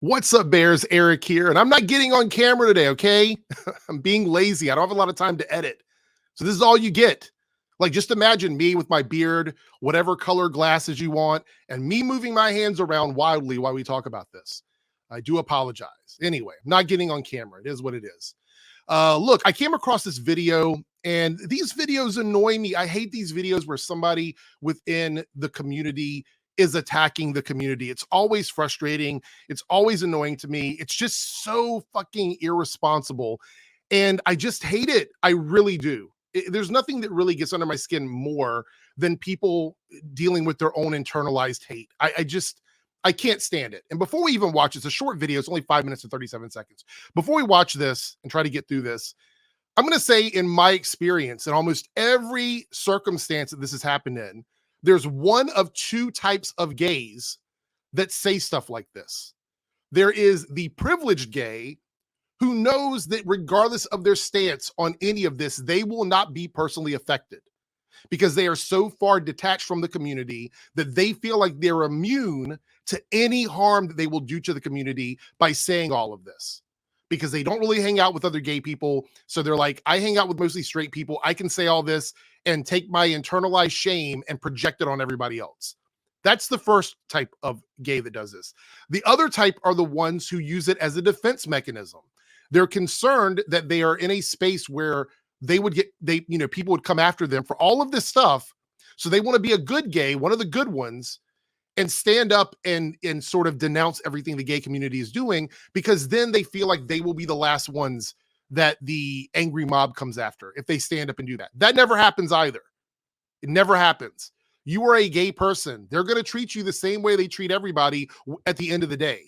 What's up, Bears? Eric here, and I'm not getting on camera today, okay? I'm being lazy. I don't have a lot of time to edit. So this is all you get. Like, just imagine me with my beard, whatever color glasses you want, and me moving my hands around wildly while we talk about this. I do apologize. Anyway, I'm not getting on camera. It is what it is. Look, I came across this video, and these videos annoy me. I hate these videos where somebody within the community is attacking the community. It's always frustrating. It's always annoying to me. It's just so fucking irresponsible. And I just hate it. I really do. There's nothing that really gets under my skin more than people dealing with their own internalized hate. I can't stand it. And before we even watch, it's a short video. It's only 5 minutes and 37 seconds. Before we watch this and try to get through this, I'm going to say, in my experience, in almost every circumstance that this has happened in, there's one of two types of gays that say stuff like this. There is the privileged gay who knows that regardless of their stance on any of this, they will not be personally affected because they are so far detached from the community that they feel like they're immune to any harm that they will do to the community by saying all of this, because they don't really hang out with other gay people. So they're like, I hang out with mostly straight people. I can say all this and take my internalized shame and project it on everybody else. That's the first type of gay that does this. The other type are the ones who use it as a defense mechanism. They're concerned that they are in a space where people would come after them for all of this stuff. So they want to be a good gay, one of the good ones, and stand up and sort of denounce everything the gay community is doing, because then they feel like they will be the last ones that the angry mob comes after if they stand up and do that. That never happens either. It never happens. You are a gay person. They're going to treat you the same way they treat everybody at the end of the day.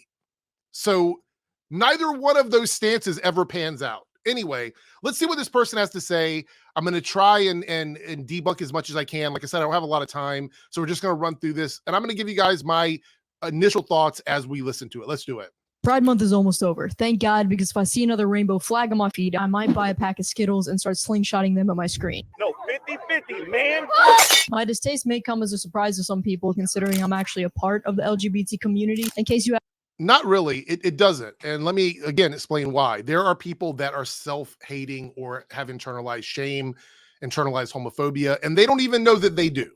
So neither one of those stances ever pans out. Anyway, let's see what this person has to say. I'm going to try and debunk as much as I can. Like I said, I don't have a lot of time, so we're just going to run through this, and I'm going to give you guys my initial thoughts as we listen to it. Let's do it. Pride Month is almost over. Thank God, because if I see another rainbow flag on my feed, I might buy a pack of Skittles and start slingshotting them at my screen. No, 50-50, man. My distaste may come as a surprise to some people, considering I'm actually a part of the LGBT community. In case you Not really. It doesn't. And let me, again, explain why. There are people that are self-hating or have internalized shame, internalized homophobia, and they don't even know that they do.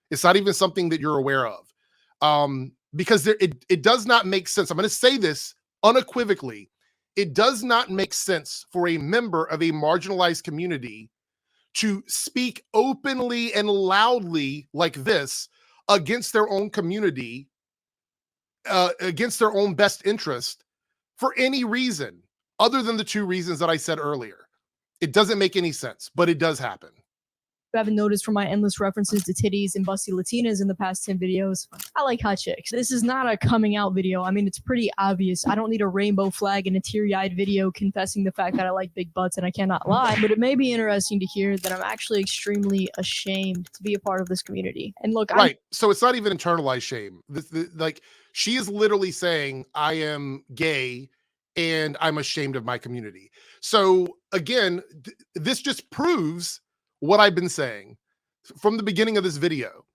It's not even something that you're aware of. Because it does not make sense. I'm going to say this unequivocally. It does not make sense for a member of a marginalized community to speak openly and loudly like this against their own community, against their own best interest, for any reason other than the two reasons that I said earlier. It doesn't make any sense, but it does happen. haven't noticed from my endless references to titties and busty Latinas in the past 10 videos, I like hot chicks. This is not a coming out video. I mean, it's pretty obvious. I don't need a rainbow flag and a teary-eyed video confessing the fact that I like big butts and I cannot lie, but it may be interesting to hear that I'm actually extremely ashamed to be a part of this community. And look, right. So it's not even internalized shame. Like, she is literally saying, I am gay and I'm ashamed of my community. So again, this just proves what I've been saying from the beginning of this video.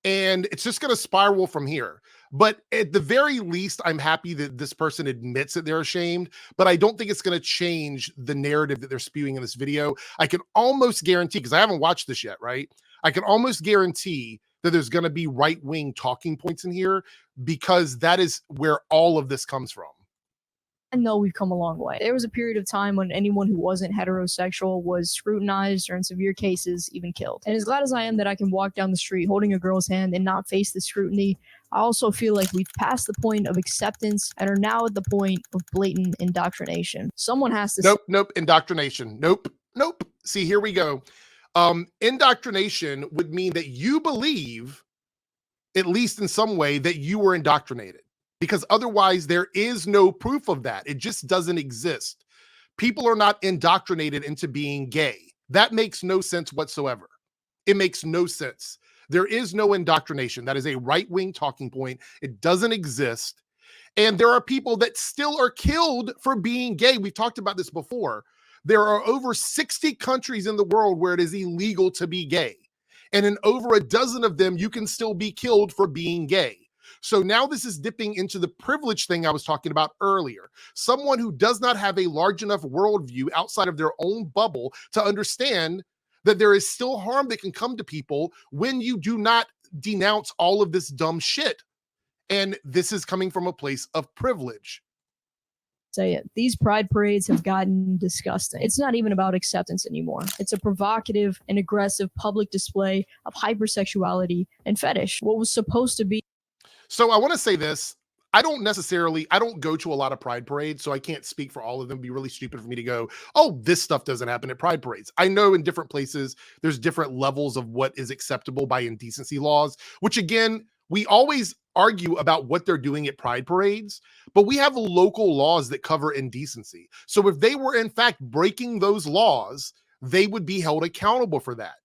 And it's just going to spiral from here. But at the very least, I'm happy that this person admits that they're ashamed, but I don't think it's going to change the narrative that they're spewing in this video. I can almost guarantee, because I haven't watched this yet, right? I can almost guarantee that there's going to be right-wing talking points in here, because that is where all of this comes from. I know we've come a long way. There was a period of time when anyone who wasn't heterosexual was scrutinized or in severe cases even killed. And as glad as I am that I can walk down the street holding a girl's hand and not face the scrutiny, I also feel like we've passed the point of acceptance and are now at the point of blatant indoctrination. Someone has to— Nope, indoctrination. Nope. See, here we go. Indoctrination would mean that you believe, at least in some way, that you were indoctrinated. Because otherwise, there is no proof of that. It just doesn't exist. People are not indoctrinated into being gay. That makes no sense whatsoever. It makes no sense. There is no indoctrination. That is a right-wing talking point. It doesn't exist. And there are people that still are killed for being gay. We've talked about this before. There are over 60 countries in the world where it is illegal to be gay. And in over a dozen of them, you can still be killed for being gay. So now this is dipping into the privilege thing I was talking about earlier. Someone who does not have a large enough worldview outside of their own bubble to understand that there is still harm that can come to people when you do not denounce all of this dumb shit. And this is coming from a place of privilege. Say it. These pride parades have gotten disgusting. It's not even about acceptance anymore. It's a provocative and aggressive public display of hypersexuality and fetish. What was supposed to be. So I want to say this. I don't go to a lot of pride parades, so I can't speak for all of them. It'd be really stupid for me to go, oh, this stuff doesn't happen at pride parades. I know in different places, there's different levels of what is acceptable by indecency laws, which again, we always argue about what they're doing at pride parades, but we have local laws that cover indecency. So if they were in fact breaking those laws, they would be held accountable for that.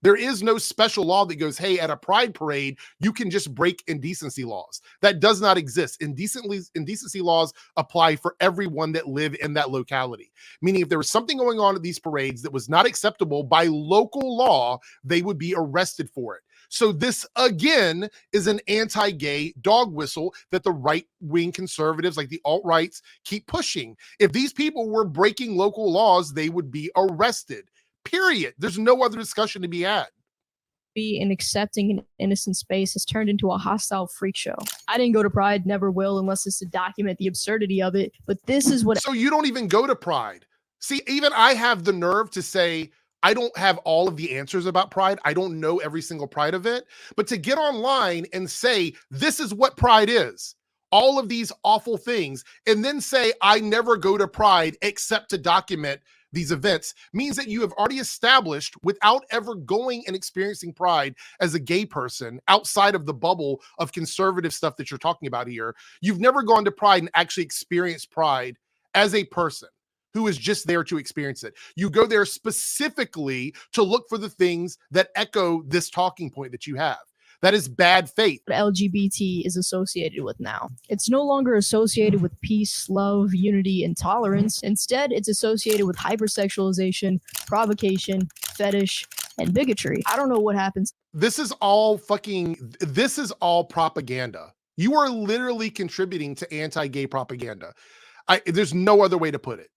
There is no special law that goes, hey, at a pride parade, you can just break indecency laws. That does not exist. Indecency laws apply for everyone that live in that locality. Meaning if there was something going on at these parades that was not acceptable by local law, they would be arrested for it. So this, again, is an anti-gay dog whistle that the right-wing conservatives like the alt-rights keep pushing. If these people were breaking local laws, they would be arrested. Period. There's no other discussion to be had. Be in accepting an innocent space has turned into a hostile freak show. I didn't go to Pride, never will, unless it's to document the absurdity of it. But this is what. So you don't even go to Pride. See, even I have the nerve to say, I don't have all of the answers about Pride. I don't know every single Pride event, but to get online and say, this is what Pride is, all of these awful things, and then say, I never go to Pride except to document these events means that you have already established, without ever going and experiencing Pride as a gay person outside of the bubble of conservative stuff that you're talking about here, you've never gone to Pride and actually experienced Pride as a person who is just there to experience it. You go there specifically to look for the things that echo this talking point that you have. That is bad faith. LGBT is associated with now. It's no longer associated with peace, love, unity, and tolerance. Instead, it's associated with hypersexualization, provocation, fetish, and bigotry. I don't know what happens. This is all propaganda. You are literally contributing to anti-gay propaganda. There's no other way to put it.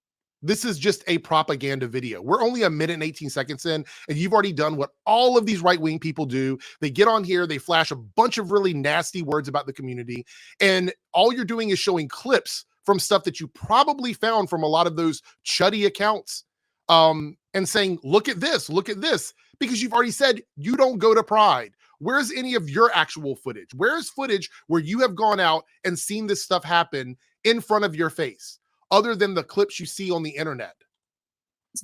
This is just a propaganda video. We're only a minute and 18 seconds in, and you've already done what all of these right-wing people do. They get on here, they flash a bunch of really nasty words about the community, and all you're doing is showing clips from stuff that you probably found from a lot of those chuddy accounts, and saying, look at this, because you've already said you don't go to Pride. Where's any of your actual footage? Where's footage where you have gone out and seen this stuff happen in front of your face, other than the clips you see on the internet?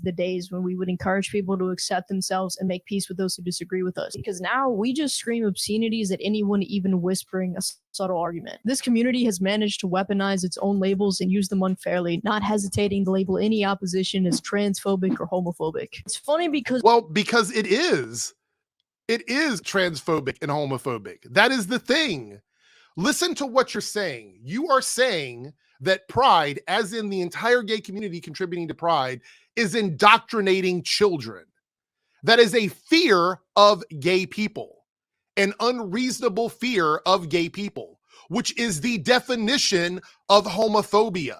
The days when we would encourage people to accept themselves and make peace with those who disagree with us. Because now we just scream obscenities at anyone even whispering a subtle argument. This community has managed to weaponize its own labels and use them unfairly, not hesitating to label any opposition as transphobic or homophobic. It's funny because... Well, because it is. It is transphobic and homophobic. That is the thing. Listen to what you're saying. You are saying that Pride, as in the entire gay community contributing to Pride, is indoctrinating children. That is a fear of gay people, an unreasonable fear of gay people, which is the definition of homophobia.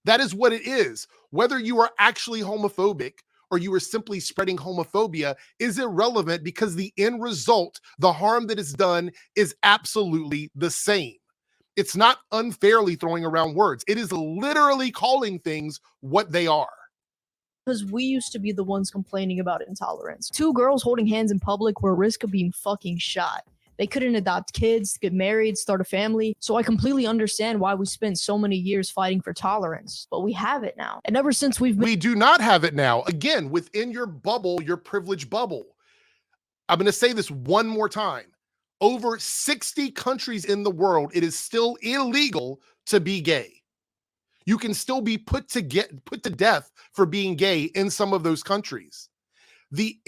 That is what it is. Whether you are actually homophobic or you are simply spreading homophobia is irrelevant, because the end result, the harm that is done, is absolutely the same. It's not unfairly throwing around words. It is literally calling things what they are. Because we used to be the ones complaining about intolerance. 2 girls holding hands in public were at risk of being fucking shot. They couldn't adopt kids, get married, start a family. So I completely understand why we spent so many years fighting for tolerance. But we have it now. And ever since we do not have it now. Again, within your bubble, your privilege bubble. I'm going to say this one more time. Over 60 countries in the world, it is still illegal to be gay. You can still be put to death for being gay in some of those countries. The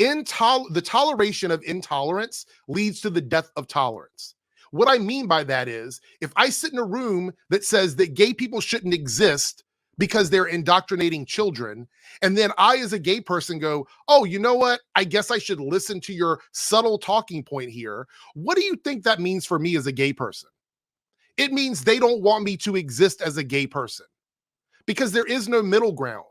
toleration of intolerance leads to the death of tolerance. What I mean by that is, if I sit in a room that says that gay people shouldn't exist because they're indoctrinating children, and then I, as a gay person, go, oh, you know what? I guess I should listen to your subtle talking point here. What do you think that means for me as a gay person? It means they don't want me to exist as a gay person because there is no middle ground.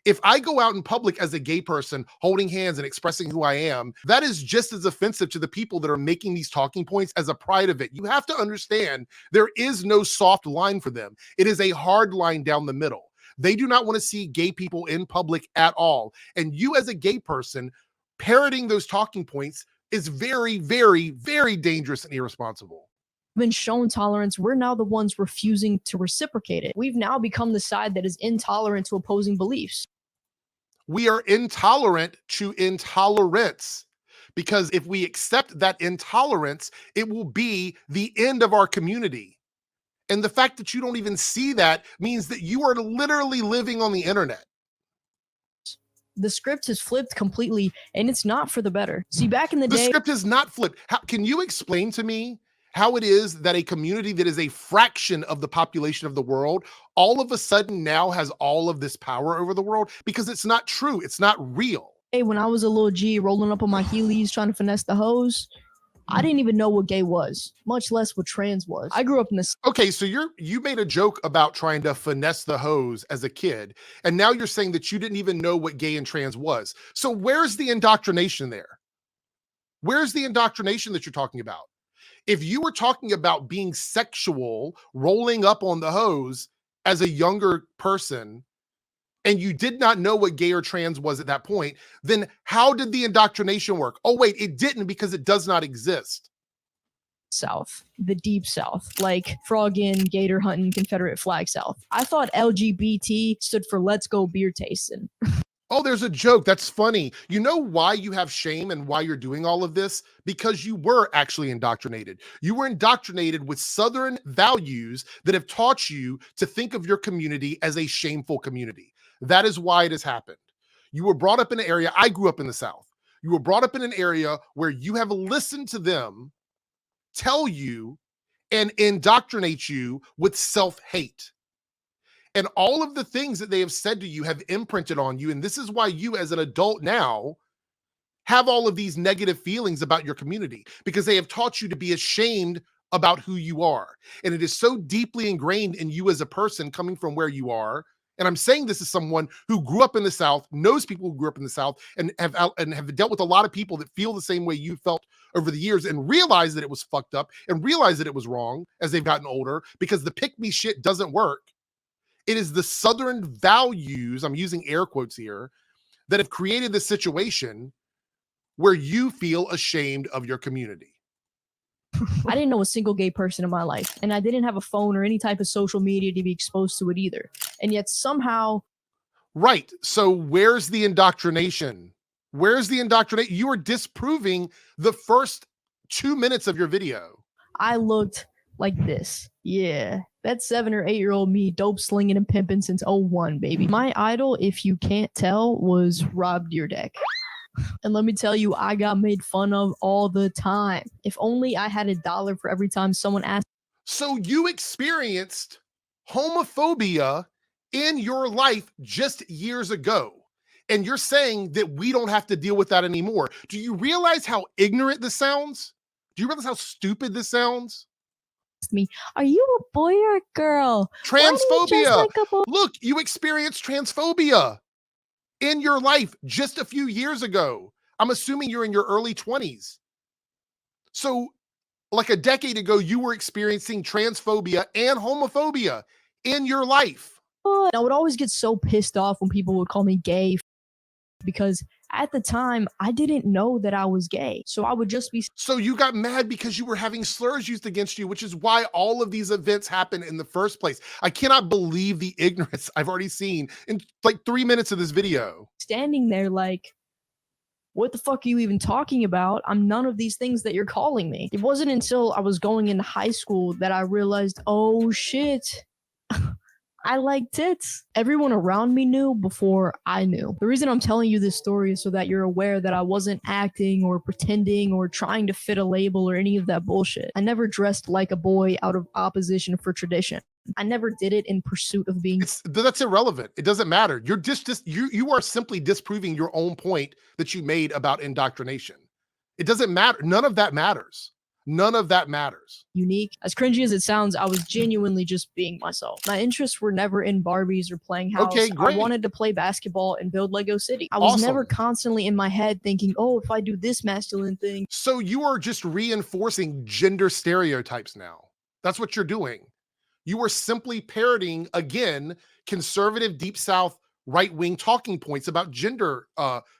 If I go out in public as a gay person holding hands and expressing who I am, that is just as offensive to the people that are making these talking points as a pride of it. You have to understand there is no soft line for them. It is a hard line down the middle. They do not want to see gay people in public at all. And you as a gay person parroting those talking points is very, very, very dangerous and irresponsible. Been shown tolerance, we're now the ones refusing to reciprocate it. We've now become the side that is intolerant to opposing beliefs. We are intolerant to intolerance because if we accept that intolerance, it will be the end of our community. And the fact that you don't even see that means that you are literally living on the internet. The script has flipped completely, and it's not for the better. See, back in the day, the script is not flipped. Can you explain to me how it is that a community that is a fraction of the population of the world all of a sudden now has all of this power over the world? Because it's not true. It's not real. Hey, when I was a little G rolling up on my Heelys trying to finesse the hose, I didn't even know what gay was, much less what trans was. I grew up in this. Okay, so you made a joke about trying to finesse the hose as a kid, and now you're saying that you didn't even know what gay and trans was. So where's the indoctrination there? Where's the indoctrination that you're talking about? If you were talking about being sexual, rolling up on the hose as a younger person, and you did not know what gay or trans was at that point, then how did the indoctrination work? Oh, wait, it didn't because it does not exist. South, the deep South, like frogging, gator hunting, Confederate flag South. I thought LGBT stood for let's go beer tasting. Oh, there's a joke. That's funny. You know why you have shame and why you're doing all of this? Because you were actually indoctrinated. You were indoctrinated with Southern values that have taught you to think of your community as a shameful community. That is why it has happened. You were brought up in an area. I grew up in the South. You were brought up in an area where you have listened to them tell you and indoctrinate you with self-hate. And all of the things that they have said to you have imprinted on you. And this is why you as an adult now have all of these negative feelings about your community, because they have taught you to be ashamed about who you are. And it is so deeply ingrained in you as a person coming from where you are. And I'm saying this as someone who grew up in the South, knows people who grew up in the South, and have dealt with a lot of people that feel the same way you felt over the years, and realize that it was fucked up and realize that it was wrong as they've gotten older, because the pick me shit doesn't work. It is the Southern values, I'm using air quotes here, that have created this situation where you feel ashamed of your community. I didn't know a single gay person in my life, and I didn't have a phone or any type of social media to be exposed to it either. And yet somehow... Right. So where's the indoctrination? Where's the indoctrination? You are disproving the first 2 minutes of your video. I looked like this. Yeah. That's 7 or 8 year old me, dope slinging and pimping since 01, baby. My idol, if you can't tell, was Rob Deerdeck. And let me tell you, I got made fun of all the time. If only I had $1 for every time someone asked. So you experienced homophobia in your life just years ago, and you're saying that we don't have to deal with that anymore. Do you realize how ignorant this sounds? Do you realize how stupid this sounds? Me, are you a boy or a girl? Transphobia. Look, you experienced transphobia in your life just a few years ago. I'm assuming you're in your early 20s. So like a decade ago, you were experiencing transphobia and homophobia in your life. I would always get so pissed off when people would call me gay, because at the time, I didn't know that I was gay. So I would just be... So you got mad because you were having slurs used against you, which is why all of these events happen in the first place. I cannot believe the ignorance I've already seen in like 3 minutes of this video. Standing there like, what the fuck are you even talking about? I'm none of these things that you're calling me. It wasn't until I was going into high school that I realized, oh shit, I like tits. Everyone around me knew before I knew. The reason I'm telling you this story is so that you're aware that I wasn't acting or pretending or trying to fit a label or any of that bullshit. I never dressed like a boy out of opposition for tradition. I never did it in pursuit of being... That's irrelevant. It doesn't matter. You're you are simply disproving your own point that you made about indoctrination. It doesn't matter. None of that matters. None of that matters. Unique. As cringy as it sounds, I was genuinely just being myself. My interests were never in Barbies or playing house. Okay, great. I wanted to play basketball and build Lego City. I was never Awesome. constantly in my head thinking, oh, if I do this masculine thing. So you are just reinforcing gender stereotypes now. That's what you're doing. You are simply parroting, again, conservative Deep South right-wing talking points about gender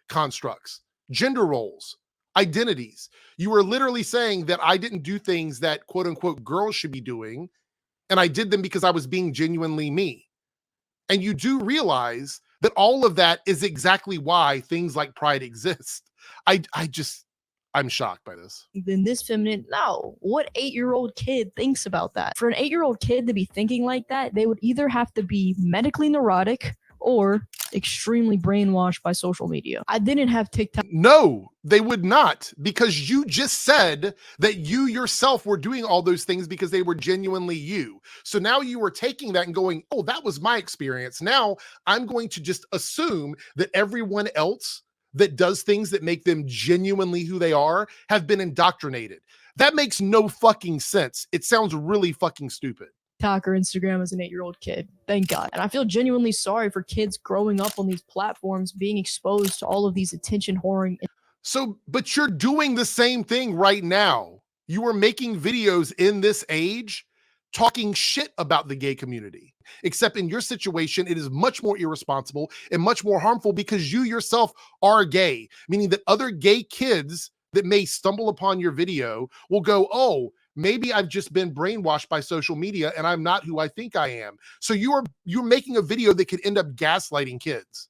constructs, gender roles, identities. You were literally saying that I didn't do things that quote unquote girls should be doing, and I did them because I was being genuinely me. And you do realize that all of that is exactly why things like Pride exist. I'm shocked by this. Then this feminine, no. What 8-year-old kid thinks about that? For an 8-year-old kid to be thinking like that, they would either have to be medically neurotic or extremely brainwashed by social media. I didn't have TikTok. No, they would not, because you just said that you yourself were doing all those things because they were genuinely you. So now you were taking that and going, oh, that was my experience. Now I'm going to just assume that everyone else that does things that make them genuinely who they are have been indoctrinated. That makes no fucking sense. It sounds really fucking stupid. TikTok or Instagram as an 8-year-old kid. Thank God. And I feel genuinely sorry for kids growing up on these platforms being exposed to all of these attention whoring. So, but you're doing the same thing right now. You are making videos in this age talking shit about the gay community. Except in your situation, it is much more irresponsible and much more harmful because you yourself are gay, meaning that other gay kids that may stumble upon your video will go, oh, maybe I've just been brainwashed by social media and I'm not who I think I am. So you're making a video that could end up gaslighting kids.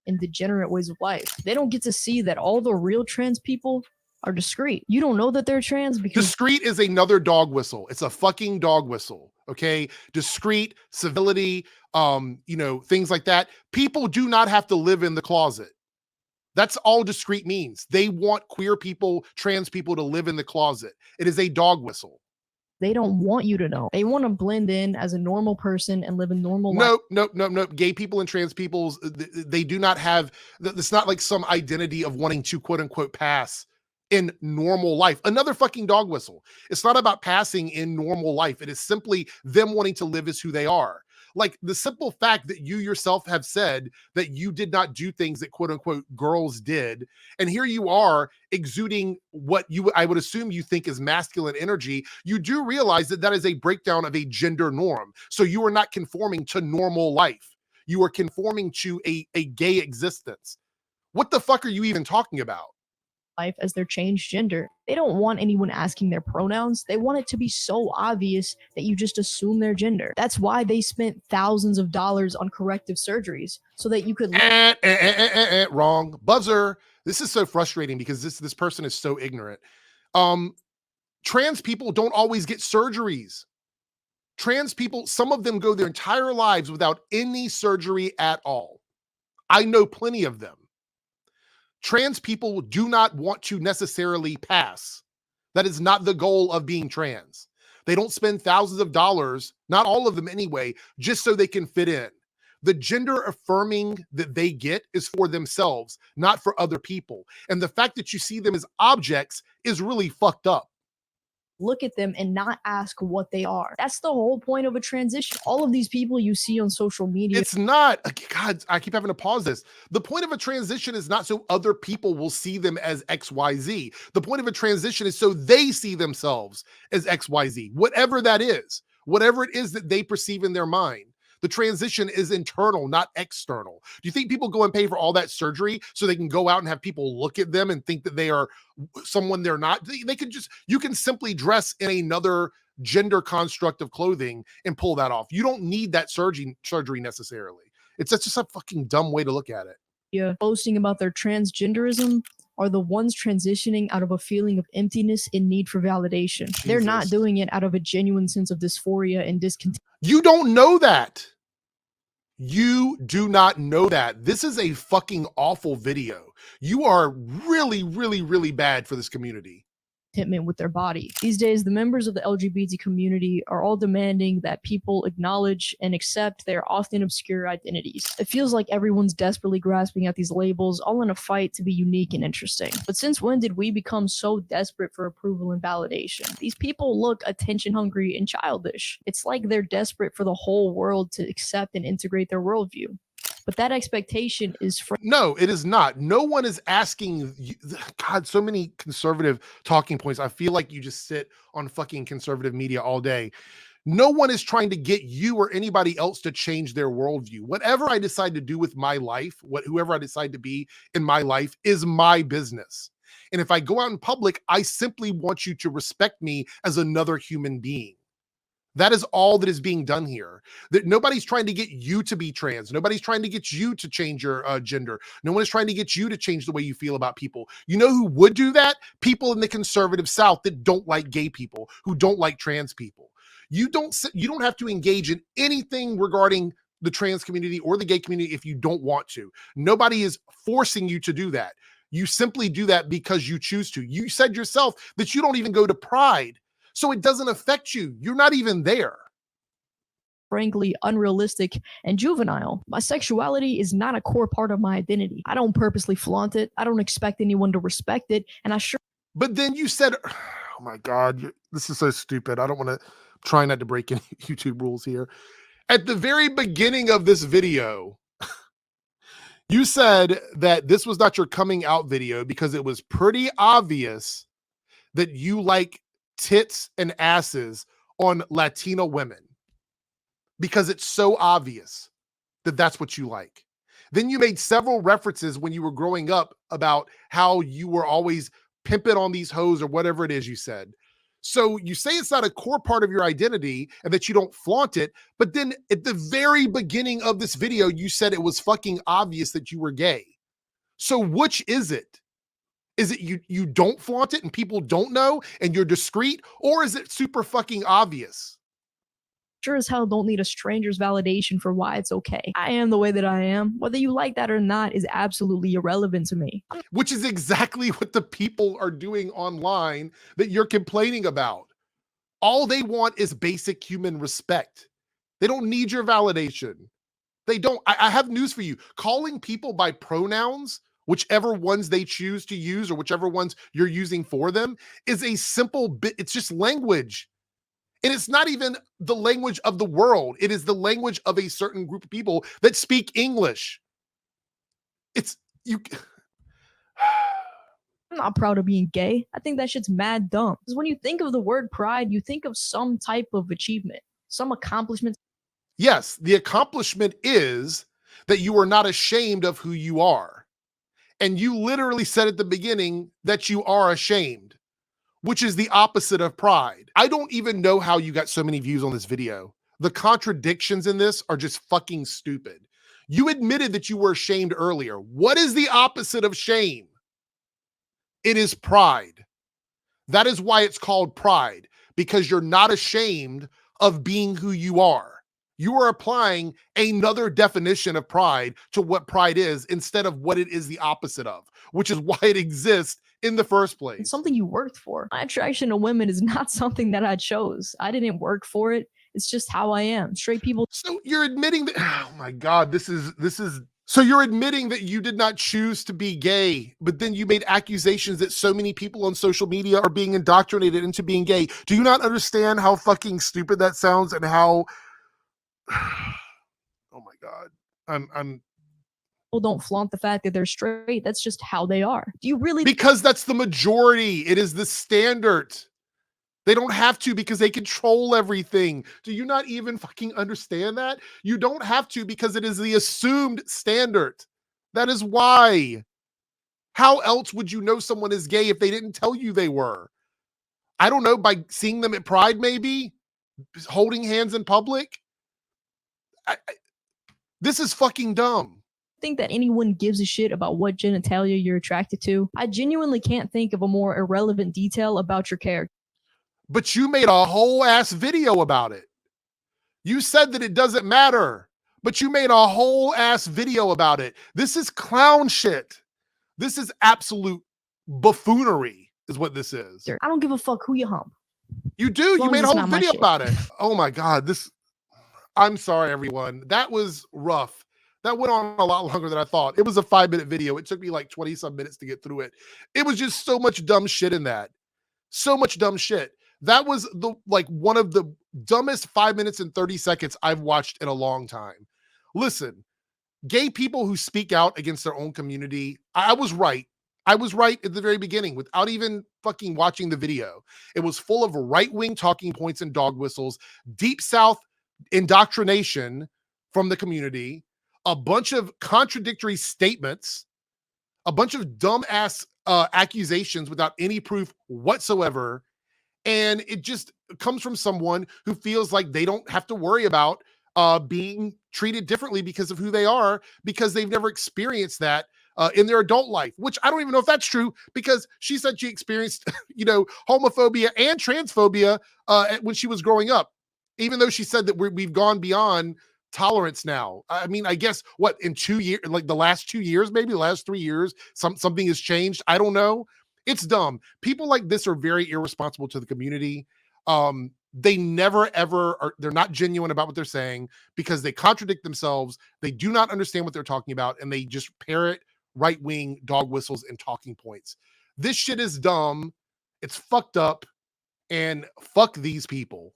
And degenerate ways of life. They don't get to see that all the real trans people are discreet. You don't know that they're trans because discreet is another dog whistle. It's a fucking dog whistle. Okay. Discreet, civility, things like that. People do not have to live in the closet. That's all discreet means. They want queer people, trans people to live in the closet. It is a dog whistle. They don't want you to know. They want to blend in as a normal person and live a normal life. Nope. Gay people and trans people, they do not have, it's not like some identity of wanting to quote unquote pass in normal life. Another fucking dog whistle. It's not about passing in normal life. It is simply them wanting to live as who they are. Like the simple fact that you yourself have said that you did not do things that quote unquote girls did. And here you are exuding what I would assume you think is masculine energy. You do realize that that is a breakdown of a gender norm. So you are not conforming to normal life. You are conforming to a gay existence. What the fuck are you even talking about? Life as their changed gender. They don't want anyone asking their pronouns. They want it to be so obvious that you just assume their gender. That's why they spent thousands of dollars on corrective surgeries so that you could wrong buzzer. This is so frustrating because this person is so ignorant. Trans people don't always get surgeries. Trans people, some of them go their entire lives without any surgery at all. I know plenty of them. Trans people do not want to necessarily pass. That is not the goal of being trans. They don't spend thousands of dollars, not all of them anyway, just so they can fit in. The gender affirming that they get is for themselves, not for other people. And the fact that you see them as objects is really fucked up. Look at them and not ask what they are. That's the whole point of a transition. All of these people you see on social media. It's not, God, I keep having to pause this. The point of a transition is not so other people will see them as XYZ. The point of a transition is so they see themselves as XYZ, whatever that is, whatever it is that they perceive in their mind. The transition is internal, not external. Do you think people go and pay for all that surgery so they can go out and have people look at them and think that they are someone they're not? They can just, you can simply dress in another gender construct of clothing and pull that off. You don't need that surgery necessarily. It's just a fucking dumb way to look at it. Yeah, posting about their transgenderism are the ones transitioning out of a feeling of emptiness and need for validation. Jesus. They're not doing it out of a genuine sense of dysphoria and discontent. You don't know that. You do not know that. This is a fucking awful video. You are really, really, really bad for this community. contentment with their body. These days, the members of the LGBT community are all demanding that people acknowledge and accept their often obscure identities. It feels like everyone's desperately grasping at these labels, all in a fight to be unique and interesting. But since when did we become so desperate for approval and validation? These people look attention hungry and childish. It's like they're desperate for the whole world to accept and integrate their worldview. But that expectation is no, it is not. No one is asking you. God, so many conservative talking points. I feel like you just sit on fucking conservative media all day. No one is trying to get you or anybody else to change their worldview. Whatever I decide to do with my life, whoever I decide to be in my life is my business. And if I go out in public, I simply want you to respect me as another human being. That is all that is being done here. That nobody's trying to get you to be trans. Nobody's trying to get you to change your gender. No one is trying to get you to change the way you feel about people. You know who would do that? People in the conservative South that don't like gay people, who don't like trans people. You don't have to engage in anything regarding the trans community or the gay community if you don't want to. Nobody is forcing you to do that. You simply do that because you choose to. You said yourself that you don't even go to Pride. So it doesn't affect you. You're not even there. Frankly, unrealistic and juvenile. My sexuality is not a core part of my identity. I don't purposely flaunt it. I don't expect anyone to respect it. And I sure. But then you said, oh my God, this is so stupid. I don't want to try not to break any YouTube rules here. At the very beginning of this video, you said that this was not your coming out video because it was pretty obvious that you like tits and asses on Latino women because it's so obvious that that's what you like. Then you made several references when you were growing up about how you were always pimping on these hoes or whatever it is you said. So you say it's not a core part of your identity and that you don't flaunt it, but then at the very beginning of this video, you said it was fucking obvious that you were gay. So which is it? Is it you don't flaunt it and people don't know and you're discreet, or is it super fucking obvious? Sure as hell don't need a stranger's validation for why it's okay. I am the way that I am. Whether you like that or not is absolutely irrelevant to me. Which is exactly what the people are doing online that you're complaining about. All they want is basic human respect. They don't need your validation. They don't. I have news for you. Calling people by pronouns, whichever ones they choose to use or whichever ones you're using for them, is a simple bit. It's just language. And it's not even the language of the world. It is the language of a certain group of people that speak English. It's you. I'm not proud of being gay. I think that shit's mad dumb. Because when you think of the word pride, you think of some type of achievement, some accomplishment. Yes, the accomplishment is that you are not ashamed of who you are. And you literally said at the beginning that you are ashamed, which is the opposite of pride. I don't even know how you got so many views on this video. The contradictions in this are just fucking stupid. You admitted that you were ashamed earlier. What is the opposite of shame? It is pride. That is why it's called pride, because you're not ashamed of being who you are. You are applying another definition of pride to what pride is instead of what it is the opposite of, which is why it exists in the first place. It's something you worked for. My attraction to women is not something that I chose. I didn't work for it. It's just how I am. Straight people. So you're admitting that, oh my God, this is, so you're admitting that you did not choose to be gay, but then you made accusations that so many people on social media are being indoctrinated into being gay. Do you not understand how fucking stupid that sounds and how, oh my God, I'm People don't flaunt the fact that they're straight. That's just how they are. Do you really? Because that's the majority. It is the standard. They don't have to because they control everything. Do you not even fucking understand that? You don't have to because it is the assumed standard. That is why. How else would you know someone is gay if they didn't tell you they were? I don't know, by seeing them at Pride, maybe? Holding hands in public? This is fucking dumb. Think that anyone gives a shit about what genitalia you're attracted to. I genuinely can't think of a more irrelevant detail about your character. But you made a whole ass video about it. You said that it doesn't matter, but you made a whole ass video about it. This is clown shit. This is absolute buffoonery, is what this is. I don't give a fuck who you hump. You do. You long made as a it's whole not my video shit. about it. Oh my God. I'm sorry, everyone. That was rough. That went on a lot longer than I thought. It was a 5-minute video. It took me like 20 some minutes to get through it. It was just so much dumb shit in that. So much dumb shit. That was one of the dumbest 5 minutes and 30 seconds I've watched in a long time. Listen, gay people who speak out against their own community, I was right. I was right at the very beginning without even fucking watching the video. It was full of right-wing talking points and dog whistles, deep South indoctrination from the community, a bunch of contradictory statements, a bunch of dumb-ass accusations without any proof whatsoever. And it just comes from someone who feels like they don't have to worry about being treated differently because of who they are, because they've never experienced that in their adult life, which I don't even know if that's true, because she said she experienced, homophobia and transphobia when she was growing up, even though she said that we've gone beyond tolerance now. I mean, I guess what, in 2 years, like the last 2 years, maybe the last 3 years, something has changed. I don't know. It's dumb. People like this are very irresponsible to the community. They never ever are, they're not genuine about what they're saying because they contradict themselves. They do not understand what they're talking about, and they just parrot right-wing dog whistles and talking points. This shit is dumb. It's fucked up, and fuck these people.